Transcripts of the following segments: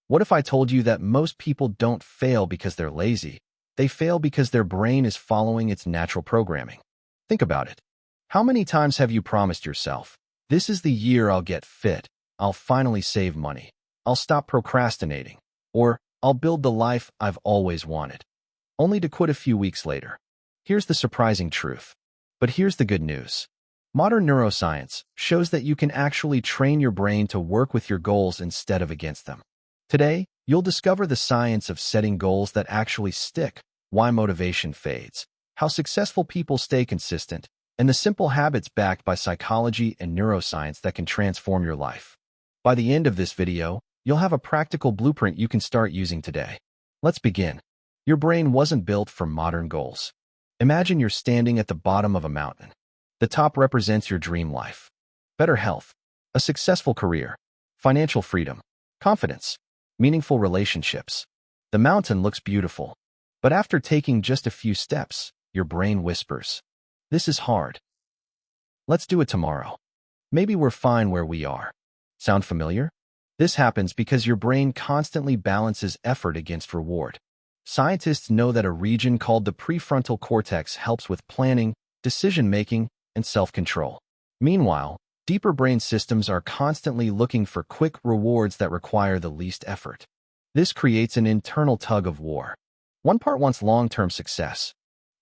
What if I told you that most people don't fail because they're lazy? They fail because their brain is following its natural programming. Think about it. How many times have you promised yourself, "This is the year I'll get fit, I'll finally save money, I'll stop procrastinating, or I'll build the life I've always wanted," only to quit a few weeks later? Here's the surprising truth. But here's the good news. Modern neuroscience shows that you can actually train your brain to work with your goals instead of against them. Today, you'll discover the science of setting goals that actually stick, why motivation fades, how successful people stay consistent, and the simple habits backed by psychology and neuroscience that can transform your life. By the end of this video, you'll have a practical blueprint you can start using today. Let's begin. Your brain wasn't built for modern goals. Imagine you're standing at the bottom of a mountain. The top represents your dream life. Better health, a successful career, financial freedom, confidence, meaningful relationships. The mountain looks beautiful, but after taking just a few steps, your brain whispers, "This is hard. Let's do it tomorrow. Maybe we're fine where we are." Sound familiar? This happens because your brain constantly balances effort against reward. Scientists know that a region called the prefrontal cortex helps with planning, decision-making, and self-control. Meanwhile, deeper brain systems are constantly looking for quick rewards that require the least effort. This creates an internal tug of war. One part wants long-term success.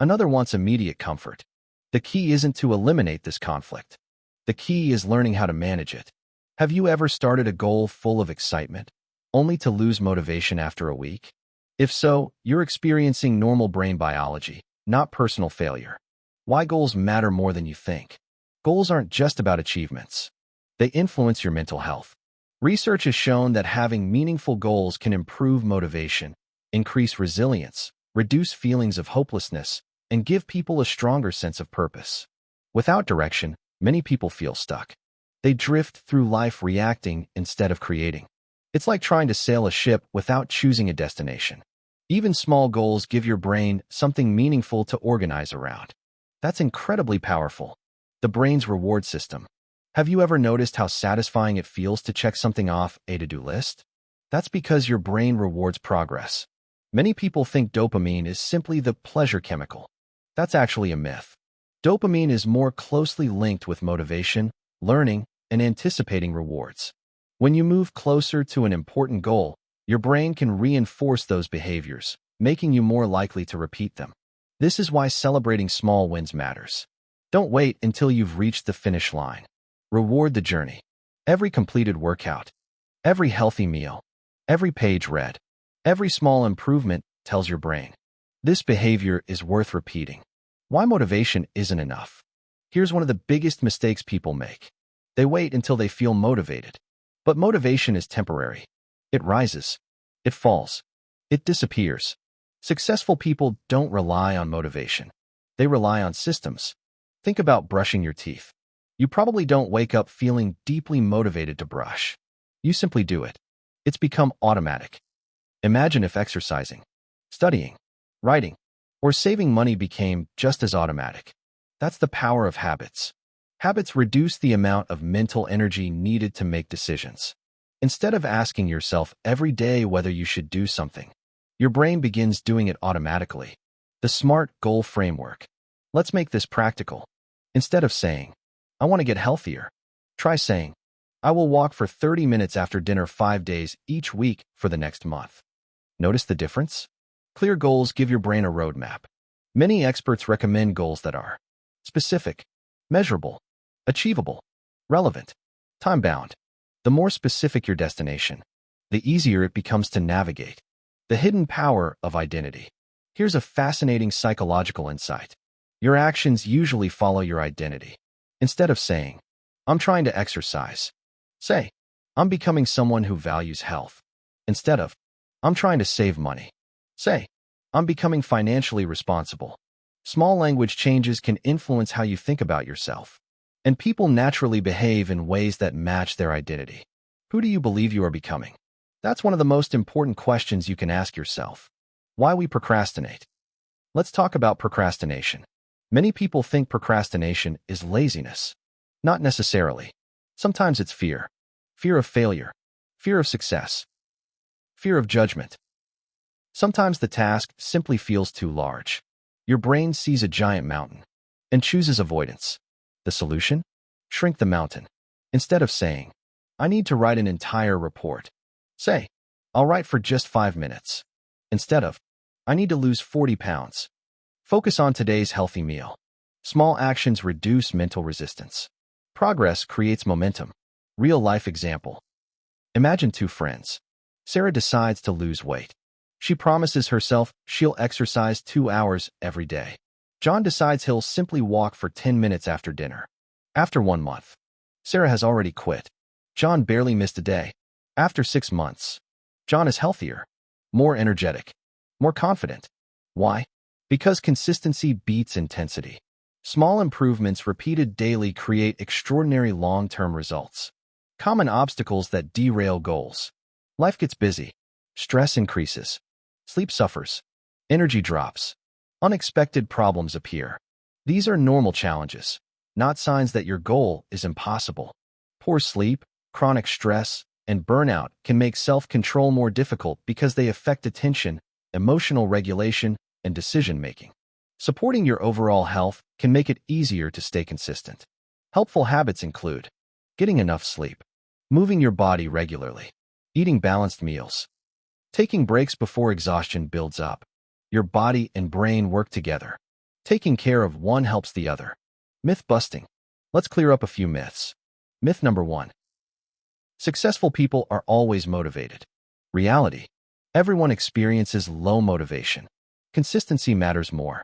Another wants immediate comfort. The key isn't to eliminate this conflict. The key is learning how to manage it. Have you ever started a goal full of excitement, only to lose motivation after a week? If so, you're experiencing normal brain biology, not personal failure. Why goals matter more than you think. Goals aren't just about achievements. They influence your mental health. Research has shown that having meaningful goals can improve motivation, increase resilience, reduce feelings of hopelessness, and give people a stronger sense of purpose. Without direction, many people feel stuck. They drift through life reacting instead of creating. It's like trying to sail a ship without choosing a destination. Even small goals give your brain something meaningful to organize around. That's incredibly powerful. The brain's reward system. Have you ever noticed how satisfying it feels to check something off a to-do list? That's because your brain rewards progress. Many people think dopamine is simply the pleasure chemical. That's actually a myth. Dopamine is more closely linked with motivation, learning, and anticipating rewards. When you move closer to an important goal, your brain can reinforce those behaviors, making you more likely to repeat them. This is why celebrating small wins matters. Don't wait until you've reached the finish line. Reward the journey. Every completed workout, every healthy meal, every page read, every small improvement tells your brain, "This behavior is worth repeating." Why motivation isn't enough. Here's one of the biggest mistakes people make. They wait until they feel motivated. But motivation is temporary. It rises. It falls. It disappears. Successful people don't rely on motivation. They rely on systems. Think about brushing your teeth. You probably don't wake up feeling deeply motivated to brush. You simply do it. It's become automatic. Imagine if exercising, studying, writing, or saving money became just as automatic. That's the power of habits. Habits reduce the amount of mental energy needed to make decisions. Instead of asking yourself every day whether you should do something, your brain begins doing it automatically. The SMART goal framework. Let's make this practical. Instead of saying, "I want to get healthier," try saying, "I will walk for 30 minutes after dinner 5 days each week for the next month." Notice the difference? Clear goals give your brain a roadmap. Many experts recommend goals that are specific, measurable, achievable, relevant, time-bound. The more specific your destination, the easier it becomes to navigate. The hidden power of identity. Here's a fascinating psychological insight. Your actions usually follow your identity. Instead of saying, "I'm trying to exercise," say, "I'm becoming someone who values health." Instead of, "I'm trying to save money," say, "I'm becoming financially responsible." Small language changes can influence how you think about yourself. And people naturally behave in ways that match their identity. Who do you believe you are becoming? That's one of the most important questions you can ask yourself. Why we procrastinate. Let's talk about procrastination. Many people think procrastination is laziness. Not necessarily. Sometimes it's fear. Fear of failure. Fear of success. Fear of judgment. Sometimes the task simply feels too large. Your brain sees a giant mountain and chooses avoidance. The solution? Shrink the mountain. Instead of saying, I need to write an entire report, say, I'll write for just 5 minutes. Instead of, I need to lose 40 pounds. Focus on today's healthy meal. Small actions reduce mental resistance. Progress creates momentum. Real-life example. Imagine two friends. Sarah decides to lose weight. She promises herself she'll exercise 2 hours every day. John decides he'll simply walk for 10 minutes after dinner. After 1 month, Sarah has already quit. John barely missed a day. After 6 months, John is healthier, more energetic, more confident. Why? Because consistency beats intensity. Small improvements repeated daily create extraordinary long-term results. Common obstacles that derail goals. Life gets busy. Stress increases. Sleep suffers. Energy drops. Unexpected problems appear. These are normal challenges, not signs that your goal is impossible. Poor sleep, chronic stress, and burnout can make self-control more difficult because they affect attention, emotional regulation, and decision-making. Supporting your overall health can make it easier to stay consistent. Helpful habits include getting enough sleep, moving your body regularly, eating balanced meals, taking breaks before exhaustion builds up. Your body and brain work together. Taking care of one helps the other. Myth busting. Let's clear up a few myths. Myth number 1. Successful people are always motivated. Reality. Everyone experiences low motivation. Consistency matters more.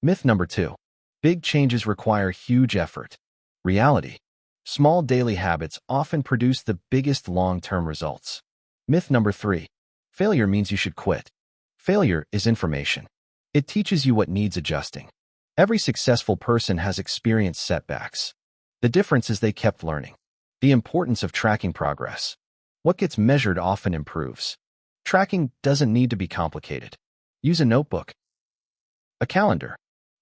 Myth number 2. Big changes require huge effort. Reality. Small daily habits often produce the biggest long-term results. Myth number 3. Failure means you should quit. Failure is information. It teaches you what needs adjusting. Every successful person has experienced setbacks. The difference is they kept learning. The importance of tracking progress. What gets measured often improves. Tracking doesn't need to be complicated. Use a notebook, a calendar,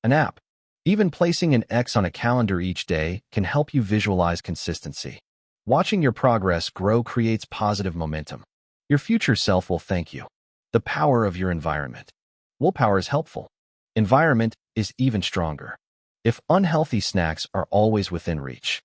an app. Even placing an X on a calendar each day can help you visualize consistency. Watching your progress grow creates positive momentum. Your future self will thank you. The power of your environment. Willpower is helpful. Environment is even stronger. If unhealthy snacks are always within reach,